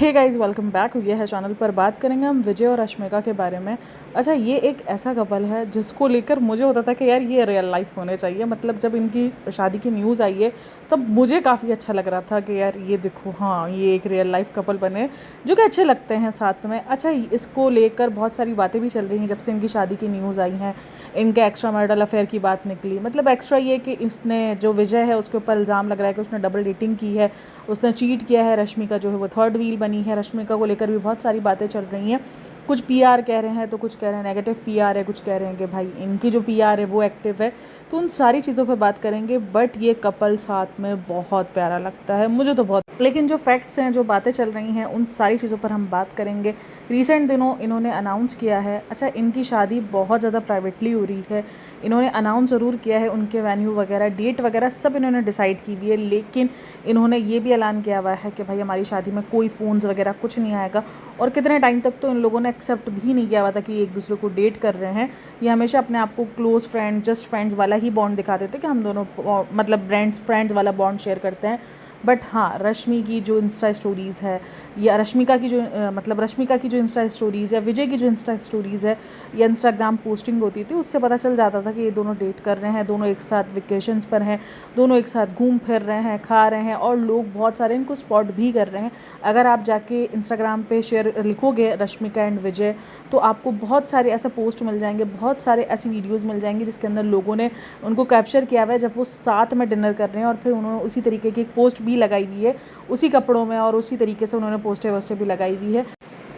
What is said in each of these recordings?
Hey guys, welcome back. ये है channel पर बात करेंगे हम विजय और रश्मिका के बारे में। अच्छा, ये एक ऐसा कपल है जिसको लेकर मुझे होता था कि यार ये रियल लाइफ होने चाहिए। मतलब जब इनकी शादी की न्यूज़ आई है तब मुझे काफ़ी अच्छा लग रहा था कि यार ये देखो, हाँ ये एक रियल लाइफ कपल बने जो कि अच्छे लगते हैं साथ में। अच्छा, इसको लेकर बहुत सारी बातें भी चल रही हैं जब से इनकी शादी की न्यूज़ आई हैं। इनके एक्स्ट्रा मैरिटल अफेयर की बात निकली। मतलब एक्स्ट्रा ये कि इसने जो विजय है उसके ऊपर इल्ज़ाम लग रहा है कि उसने डबल डेटिंग की है, उसने चीट किया है। रश्मिका जो है वो थर्ड व्हील बनी है। रश्मिका को लेकर भी बहुत सारी बातें चल रही हैं। कुछ पीआर कह रहे हैं तो कुछ कह रहे हैं नेगेटिव पीआर है, कुछ कह रहे हैं कि भाई इनकी जो पीआर है वो एक्टिव है। तो उन सारी चीज़ों पर बात करेंगे। बट ये कपल साथ में बहुत प्यारा लगता है मुझे तो बहुत। लेकिन जो फैक्ट्स हैं, जो बातें चल रही हैं, उन सारी चीज़ों पर हम बात करेंगे। रिसेंट दिनों इन्होंने अनाउंस किया है। अच्छा, इनकी शादी बहुत ज़्यादा प्राइवेटली हो रही है। इन्होंने अनाउंस ज़रूर किया है, उनके वेन्यू वगैरह, डेट वगैरह सब इन्होंने डिसाइड की हुई है। लेकिन इन्होंने ये भी ऐलान किया हुआ है कि भाई हमारी शादी में कोई फ़ोन्स वगैरह कुछ नहीं आएगा। और कितने टाइम तक तो इन लोगों ने एक्सेप्ट भी नहीं किया हुआ था कि एक दूसरे को डेट कर रहे हैं। ये हमेशा अपने आप को क्लोज फ्रेंड, जस्ट फ्रेंड्स वाला ही बॉन्ड दिखाते थे कि हम दोनों मतलब फ्रेंड्स वाला बॉन्ड शेयर करते हैं। बट हाँ, रश्मि की जो इंस्टा स्टोरीज़ है, या रश्मिका की जो मतलब रश्मिका की जो इंस्टा स्टोरीज़, या विजय की जो इंस्टा स्टोरीज़ है, या इंस्टाग्राम पोस्टिंग होती थी, उससे पता चल जाता था कि ये दोनों डेट कर रहे हैं, दोनों एक साथ वेकेशंस पर हैं, दोनों एक साथ घूम फिर रहे हैं, खा रहे हैं, और लोग बहुत सारे इनको स्पॉट भी कर रहे हैं। अगर आप जाके इंस्टाग्राम पे शेयर लिखोगे रश्मिका एंड विजय, तो आपको बहुत सारे ऐसे पोस्ट मिल जाएंगे, बहुत सारे ऐसी वीडियोज़ मिल जाएंगी जिसके अंदर लोगों ने उनको कैप्चर किया हुआ है जब वो साथ में डिनर कर रहे हैं। और फिर उन्होंने उसी तरीके की एक पोस्ट भी लगाई हुई है, उसी कपड़ों में, और उसी तरीके से उन्होंने पोस्टर वोस्टर भी लगाई हुई है।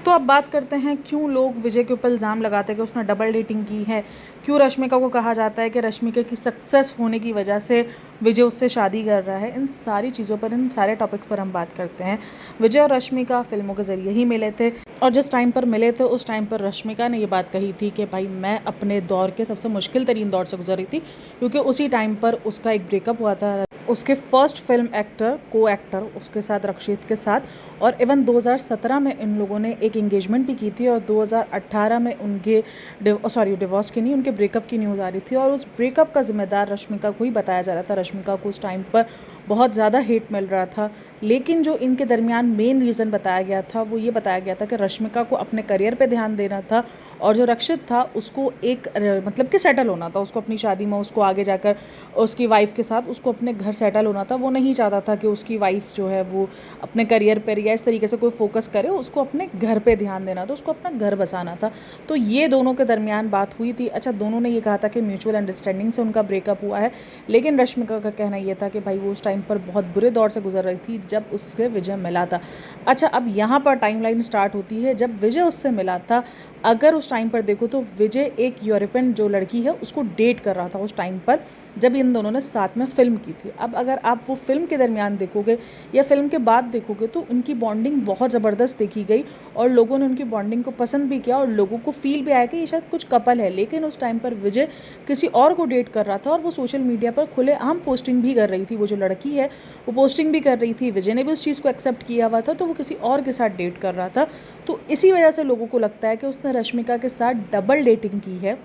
तो अब बात करते हैं क्यों लोग विजय के ऊपर इल्ज़ाम लगाते हैं कि उसने डबल डेटिंग की है। क्यों रश्मिका को कहा जाता है कि रश्मिका की सक्सेस होने की वजह से विजय उससे शादी कर रहा है। इन सारी चीज़ों पर, इन सारे टॉपिक्स पर हम बात करते हैं। विजय और रश्मिका फिल्मों के ज़रिए ही मिले थे, और जिस टाइम पर मिले थे उस टाइम पर रश्मिका ने ये बात कही थी कि भाई मैं अपने दौर के सबसे मुश्किल तरीन दौर से गुजर रही थी, क्योंकि उसी टाइम पर उसका एक ब्रेकअप हुआ था उसके फर्स्ट फिल्म एक्टर को एक्टर उसके साथ, रक्षित के साथ। और इवन 2017 में इन लोगों ने एक एंगेजमेंट भी की थी, और 2018 में उनके डिवोर्स की नहीं, उनके ब्रेकअप की न्यूज़ आ रही थी। और उस ब्रेकअप का जिम्मेदार रश्मिका को ही बताया जा रहा था। रश्मिका को उस टाइम पर बहुत ज़्यादा हेट मिल रहा था। लेकिन जो इनके दरमियान मेन रीज़न बताया गया था वो ये बताया गया था कि रश्मिका को अपने करियर पे ध्यान देना था, और जो रक्षित था उसको एक मतलब कि सेटल होना था, उसको अपनी शादी में, उसको आगे जाकर उसकी वाइफ के साथ उसको अपने घर सेटल होना था। वो नहीं चाहता था कि उसकी वाइफ जो है वो अपने करियर पर या इस तरीके से कोई फोकस करे, उसको अपने घर पे ध्यान देना था, उसको अपना घर बसाना था। तो ये दोनों के दरमियान बात हुई थी। अच्छा, दोनों ने ये कहा था कि म्यूचुअल अंडरस्टैंडिंग से उनका ब्रेकअप हुआ है। लेकिन रश्मिका का कहना ये था कि भाई वो उस टाइम पर बहुत बुरे दौर से गुजर रही थी जब उसके विजय मिला था। अच्छा, अब यहाँ पर टाइमलाइन स्टार्ट होती है जब विजय उससे मिला था। अगर उस टाइम पर देखो तो विजय एक यूरोपियन जो लड़की है उसको डेट कर रहा था उस टाइम पर, जब इन दोनों ने साथ में फ़िल्म की थी। अब अगर आप वो फ़िल्म के दरमियान देखोगे या फिल्म के बाद देखोगे तो उनकी बॉन्डिंग बहुत ज़बरदस्त देखी गई, और लोगों ने उनकी बॉन्डिंग को पसंद भी किया, और लोगों को फील भी आया कि ये शायद कुछ कपल है। लेकिन उस टाइम पर विजय किसी और को डेट कर रहा था, और वो सोशल मीडिया पर खुलेआम पोस्टिंग भी कर रही थी। वो जो लड़की है वो पोस्टिंग भी कर रही थी, विजय ने भी उस चीज़ को एक्सेप्ट किया हुआ था, तो वो किसी और के साथ डेट कर रहा था। तो इसी वजह से लोगों को लगता है कि उसने रश्मिका के साथ डबल डेटिंग की है।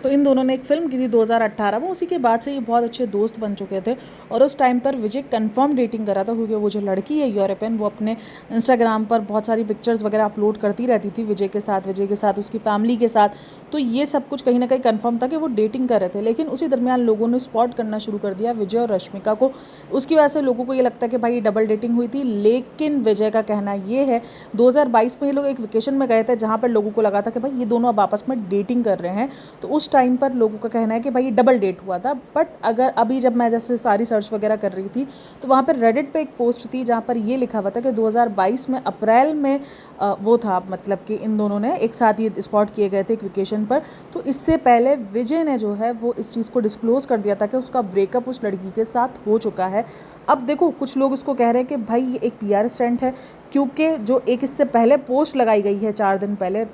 तो इन दोनों ने एक फ़िल्म की थी 2018 में, उसी के बाद से ये बहुत अच्छे दोस्त बन चुके थे। और उस टाइम पर विजय कंफर्म डेटिंग कर रहा था, क्योंकि वो जो लड़की है यूरोपियन, वो अपने इंस्टाग्राम पर बहुत सारी पिक्चर्स वगैरह अपलोड करती रहती थी विजय के साथ, उसकी फैमिली के साथ। तो ये सब कुछ कहीं ना कहीं कंफर्म था कि वो डेटिंग कर रहे थे। लेकिन उसी दरमियान लोगों ने स्पॉट करना शुरू कर दिया विजय और रश्मिका को। उसकी वजह से लोगों को ये लगता है कि भाई डबल डेटिंग हुई थी। लेकिन विजय का कहना ये है, 2022 में ये लोग एक वेकेशन में गए थे जहाँ पर लोगों को लगा था कि भाई ये दोनों अब आपस में डेटिंग कर रहे हैं। तो उस टाइम पर लोगों का कहना है कि भाई डबल डेट हुआ था। बट अगर अभी जब मैं जैसे सारी सर्च वगैरह कर रही थी तो वहाँ पर रेडिट पे एक पोस्ट थी जहाँ पर ये लिखा हुआ था कि 2022 में अप्रैल में वो था, मतलब कि इन दोनों ने एक साथ ये स्पॉट किए गए थे एक वेकेशन पर। तो इससे पहले विजय ने जो है वो इस चीज़ को डिस्क्लोज़ कर दिया था कि उसका ब्रेकअप उस लड़की के साथ हो चुका है। अब देखो, कुछ लोग इसको कह रहे हैं कि भाई ये एक पीआर स्टंट है, क्योंकि जो एक इससे पहले पोस्ट लगाई गई है 4 दिन पहले,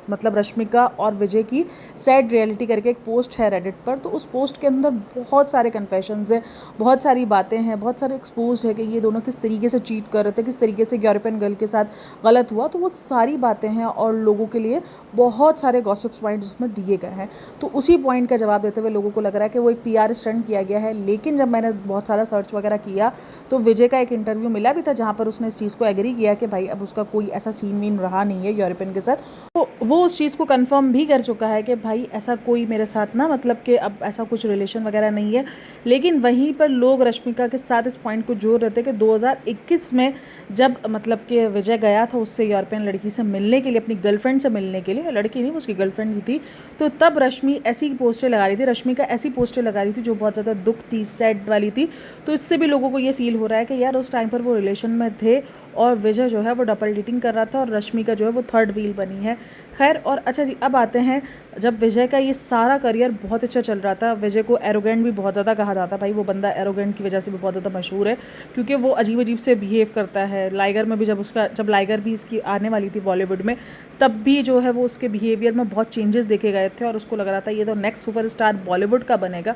मतलब रश्मिका और विजय की सैड रियलिटी करके एक पोस्ट है रेडिट पर। तो उस पोस्ट के अंदर बहुत सारे कन्फेशंस हैं, बहुत सारी बातें हैं, बहुत सारे एक्सपोज है कि ये दोनों किस तरीके से चीट कर रहे थे, किस तरीके से यूरोपियन गर्ल के साथ गलत हुआ। तो वो सारी बातें हैं, और लोगों के लिए बहुत सारे गॉसिप्स पॉइंट्स उसमें दिए गए हैं। तो उसी पॉइंट का जवाब देते हुए लोगों को लग रहा है कि वो एक पीआर स्टंट किया गया है। लेकिन जब मैंने बहुत सारा सर्च वगैरह किया तो विजय का एक इंटरव्यू मिला भी था जहाँ पर उसने इस चीज़ को एग्री किया कि भाई अब उसका कोई ऐसा सीन वीन रहा नहीं है यूरोपियन के साथ। तो वो उस चीज़ को कंफर्म भी कर चुका है कि भाई ऐसा कोई मेरे साथ ना, मतलब कि अब ऐसा कुछ रिलेशन वगैरह नहीं है। लेकिन वहीं पर लोग रश्मिका के साथ इस पॉइंट को जोड़ रहे थे कि 2021 में जब मतलब कि विजय गया था उससे यूरोपियन लड़की से मिलने के लिए, अपनी गर्लफ्रेंड से मिलने के लिए, लड़की नहीं वो उसकी गर्लफ्रेंड ही थी, तो तब रश्मिका ऐसी पोस्टें लगा रही थी जो बहुत ज़्यादा दुख थी, सैड वाली थी। तो इससे भी लोगों को ये फील हो रहा है कि यार उस टाइम पर वो रिलेशन में थे और विजय जो है वो डबल डेटिंग कर रहा था और रश्मिका जो है वो थर्ड व्हील बनी है। खैर, और अच्छा जी, अब आते हैं, जब विजय का ये सारा करियर बहुत अच्छा चल रहा था, विजय को एरोगेंट भी बहुत ज़्यादा कहा जाता, भाई वो बंदा एरोगेंट की वजह से भी बहुत ज़्यादा मशहूर है, क्योंकि वो अजीब अजीब से बिहेव करता है। लाइगर में भी जब लाइगर भी इसकी आने वाली थी बॉलीवुड में, तब भी जो है वो उसके बिहेवियर में बहुत चेंजेस देखे गए थे और उसको लग रहा था ये तो नेक्स्ट सुपरस्टार बॉलीवुड का बनेगा।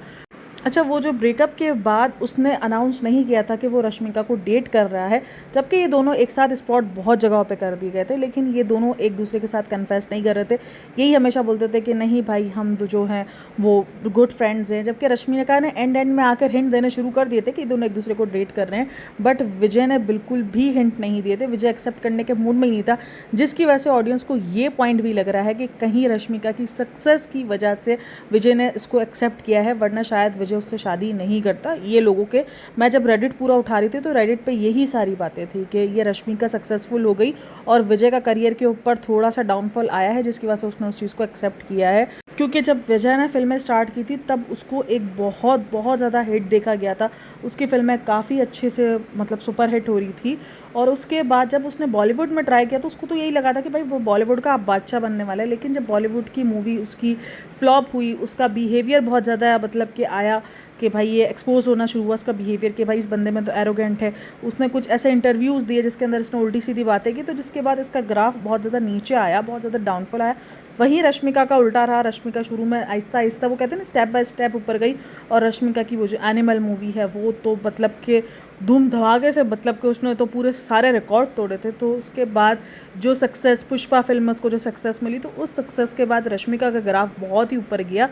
अच्छा, वो जो ब्रेकअप के बाद उसने अनाउंस नहीं किया था कि वो रश्मिका को डेट कर रहा है, जबकि ये दोनों एक साथ स्पॉट बहुत जगहों पे कर दिए गए थे, लेकिन ये दोनों एक दूसरे के साथ कन्फेस नहीं कर रहे थे। यही हमेशा बोलते थे कि नहीं भाई हम तो जो हैं वो गुड फ्रेंड्स हैं, जबकि रश्मिका ने एंड में आकर हिंट देने शुरू कर दिए थे कि दोनों एक दूसरे को डेट कर रहे हैं, बट विजय ने बिल्कुल भी हिंट नहीं दिए थे। विजय एक्सेप्ट करने के मूड में ही नहीं था, जिसकी वजह से ऑडियंस को ये पॉइंट भी लग रहा है कि कहीं रश्मिका की सक्सेस की वजह से विजय ने इसको एक्सेप्ट किया है, वरना शायद विजय उससे शादी नहीं करता। ये लोगों के, मैं जब रेडिट पूरा उठा रही थी तो रेडिट पे यही सारी बातें थी कि ये रश्मिका सक्सेसफुल हो गई और विजय का करियर के ऊपर थोड़ा सा डाउनफॉल आया है, जिसकी वजह से उसने उस चीज़ को एक्सेप्ट किया है। क्योंकि जब विजय ने फिल्में स्टार्ट की थी तब उसको एक बहुत बहुत ज़्यादा हिट देखा गया था, उसकी फिल्में काफ़ी अच्छे से मतलब सुपर हिट हो रही थी। और उसके बाद जब उसने बॉलीवुड में ट्राई किया तो उसको तो यही लगा था कि भाई वो बॉलीवुड का अब बादशाह बनने वाला है, लेकिन जब बॉलीवुड की मूवी उसकी फ्लॉप हुई, उसका बिहेवियर बहुत ज़्यादा मतलब कि आया कि भाई ये एक्सपोज होना शुरू हुआ उसका बिहेवियर कि भाई इस बंदे में तो एरोगेंट है। उसने कुछ ऐसे इंटरव्यूज़ दिए जिसके अंदर इसने उल्टी सीधी बातें की, तो जिसके बाद इसका ग्राफ बहुत ज़्यादा नीचे आया, बहुत ज़्यादा डाउनफॉल आया। वहीं रश्मिका का उल्टा रहा। रश्मिका शुरू में आहिस्ता आहिस्ता, वो कहते हैं ना, स्टेप बाय स्टेप ऊपर गई, और रश्मिका की वो जो एनिमल मूवी है वो तो मतलब कि धूम धमाके से, मतलब कि उसने तो पूरे सारे रिकॉर्ड तोड़े थे। तो उसके बाद जो सक्सेस, पुष्पा फिल्म में उसको जो सक्सेस मिली, तो उस सक्सेस के बाद रश्मिका का ग्राफ बहुत ही ऊपर गया।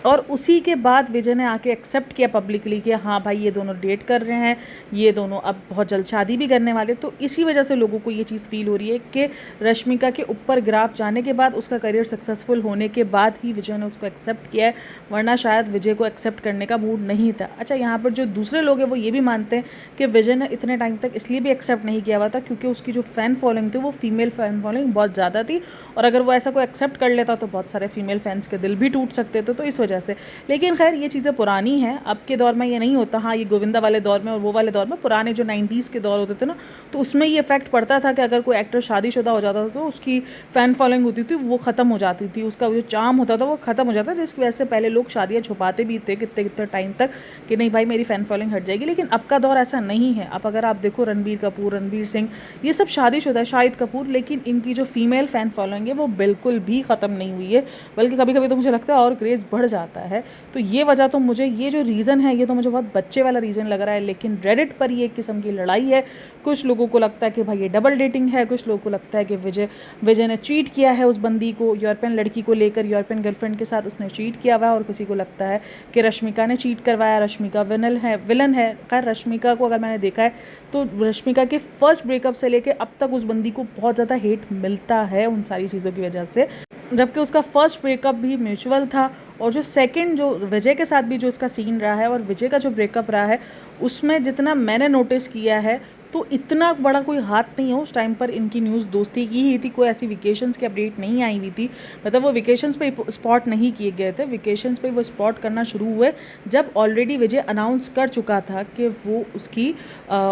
और उसी के बाद विजय ने आके एक्सेप्ट किया पब्लिकली कि हाँ भाई ये दोनों डेट कर रहे हैं, ये दोनों अब बहुत जल्द शादी भी करने वाले। तो इसी वजह से लोगों को ये चीज़ फील हो रही है कि रश्मिका के ऊपर ग्राफ जाने के बाद, उसका करियर सक्सेसफुल होने के बाद ही विजय ने उसको एक्सेप्ट किया है, वरना शायद विजय को एक्सेप्ट करने का मूड नहीं था। अच्छा, यहाँ पर जो दूसरे लोग हैं वो ये भी मानते हैं कि विजय ने इतने टाइम तक इसलिए भी एक्सेप्ट नहीं किया हुआ था क्योंकि उसकी जो फ़ैन फॉलोइंग थी वो फीमेल फ़ैन फॉलोइंग बहुत ज़्यादा थी, और अगर वो ऐसा कोई एक्सेप्ट कर लेता तो बहुत सारे फीमेल फैंस के दिल भी टूट सकते थे, तो इस वजह से। लेकिन खैर ये चीज़ें पुरानी हैं, अब के दौर में ये नहीं होता। हाँ, ये गोविंदा वाले दौर में और वो वाले दौर में, पुराने जो 90s के दौर होते थे ना, तो उसमें ये इफेक्ट पड़ता था कि अगर कोई एक्टर शादीशुदा हो जाता था तो उसकी फ़ैन फॉलोइंग होती थी वो ख़त्म हो जाती थी, उसका जो चार्म होता था वो ख़त्म हो जाता था, जिसकी वजह से पहले लोग शादियाँ छुपाते भी थे कितने कितने टाइम तक कि नहीं भाई मेरी फ़ैन फॉलोइंग हट जाएगी। लेकिन अब का दौर ऐसा नहीं है। अब अगर आप देखो रणबीर कपूर, रणबीर सिंह, ये सब शादीशुदा है, शाहिद कपूर, लेकिन इनकी जो फीमेल फ़ैन फॉलोइंग है वो बिल्कुल भी ख़त्म नहीं हुई है, बल्कि कभी कभी तो मुझे लगता है और क्रेज़ बढ़ जाता है। तो ये वजह तो मुझे, ये जो रीज़न है ये तो मुझे बहुत बच्चे वाला रीज़न लग रहा है। लेकिन रेडिट पर ये एक किस्म की लड़ाई है। कुछ लोगों को लगता है कि भाई ये डबल डेटिंग है, कुछ लोगों को लगता है कि विजय ने चीट किया है उस बंदी को, यूरोपियन लड़की को लेकर, यूरोपियन गर्लफ्रेंड के साथ उसने चीट किया हुआ है, और किसी को लगता है कि रश्मिका ने चीट करवाया, रश्मिका विलन है। खैर, रश्मिका को अगर मैंने देखा है तो रश्मिका के फर्स्ट ब्रेकअप से लेकर अब तक उस बंदी को बहुत ज़्यादा हेट मिलता है उन सारी चीज़ों की वजह से, जबकि उसका फर्स्ट ब्रेकअप भी म्यूचुअल था, और जो सेकंड जो विजय के साथ भी जो उसका सीन रहा है और विजय का जो ब्रेकअप रहा है, उसमें जितना मैंने नोटिस किया है तो इतना बड़ा कोई हाथ नहीं है। उस टाइम पर इनकी न्यूज़ दोस्ती की ही थी, कोई ऐसी वेकेशंस की अपडेट नहीं आई हुई थी, मतलब वो वेकेशंस पे स्पॉट नहीं किए गए थे। वेकेशंस पे वो स्पॉट करना शुरू हुए जब ऑलरेडी विजय अनाउंस कर चुका था कि वो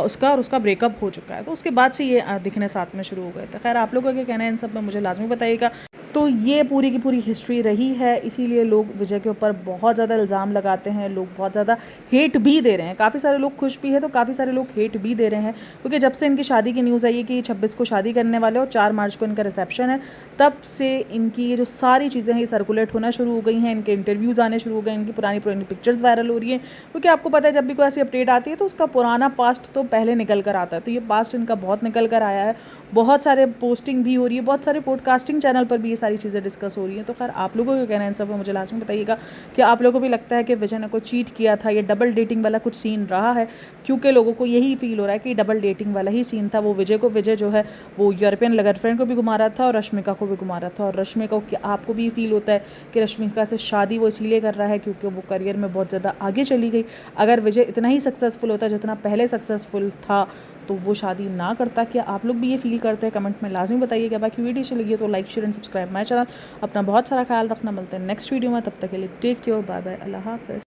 उसका ब्रेकअप हो चुका है, तो उसके बाद से ये दिखने साथ में शुरू हो गए थे। खैर, आप लोगों का क्या कहना है इन सब में मुझे लाजमी बताइएगा। तो ये पूरी की पूरी हिस्ट्री रही है, इसीलिए लोग विजय के ऊपर बहुत ज़्यादा इल्ज़ाम लगाते हैं, लोग बहुत ज़्यादा हेट भी दे रहे हैं। काफ़ी सारे लोग खुश भी हैं तो काफ़ी सारे लोग हेट भी दे रहे हैं, क्योंकि जब से इनकी शादी की न्यूज़ आई है कि 26 को शादी करने वाले और 4 मार्च को इनका रिसेप्शन है, तब से इनकी ये जो सारी चीज़ें हैं ये सर्कुलेट होना शुरू हो गई हैं, इनके इंटरव्यूज़ आने शुरू हो गए, इनकी पुरानी पुरानी पिक्चर्स वायरल हो रही हैं। क्योंकि आपको पता है जब भी कोई ऐसी अपडेट आती है तो उसका पुराना पास्ट तो पहले निकल कर आता है, तो ये पास्ट इनका बहुत निकल कर आया है। बहुत सारे पोस्टिंग भी हो रही है, बहुत सारे पॉडकास्टिंग चैनल पर भी ये सारी चीज़ें डिस्कस हो रही हैं। तो खैर आप लोगों का कहना है इन सब में मुझे लास्ट में बताइएगा कि आप लोगों को भी लगता है कि विजय ने कोई चीट किया था, ये डबल डेटिंग वाला कुछ सीन रहा है, क्योंकि लोगों को यही फील हो रहा है कि डबल डेटिंग वाला ही सीन था। वो विजय जो है वो यूरोपियन गर्लफ्रेंड को भी घुमा रहा था और रश्मिका को भी घुमा रहा था। और रश्मिका को आपको भी फील होता है कि रश्मिका से शादी वो इसीलिए कर रहा है क्योंकि वो करियर में बहुत ज़्यादा आगे चली गई। अगर विजय इतना ही सक्सेसफुल होता जितना पहले सक्सेसफुल था तो वो शादी ना करता। क्या आप लोग भी ये फील करते हैं? कमेंट में लाजमी बताइएगा। बाकी वीडियो अच्छी लगी है तो like share and subscribe my channel. अपना बहुत सारा ख्याल रखना, मिलते हैं नेक्स्ट वीडियो में, तब तक के लिए टेक केयर, बाय बाय, अल्लाह हाफ़िज़।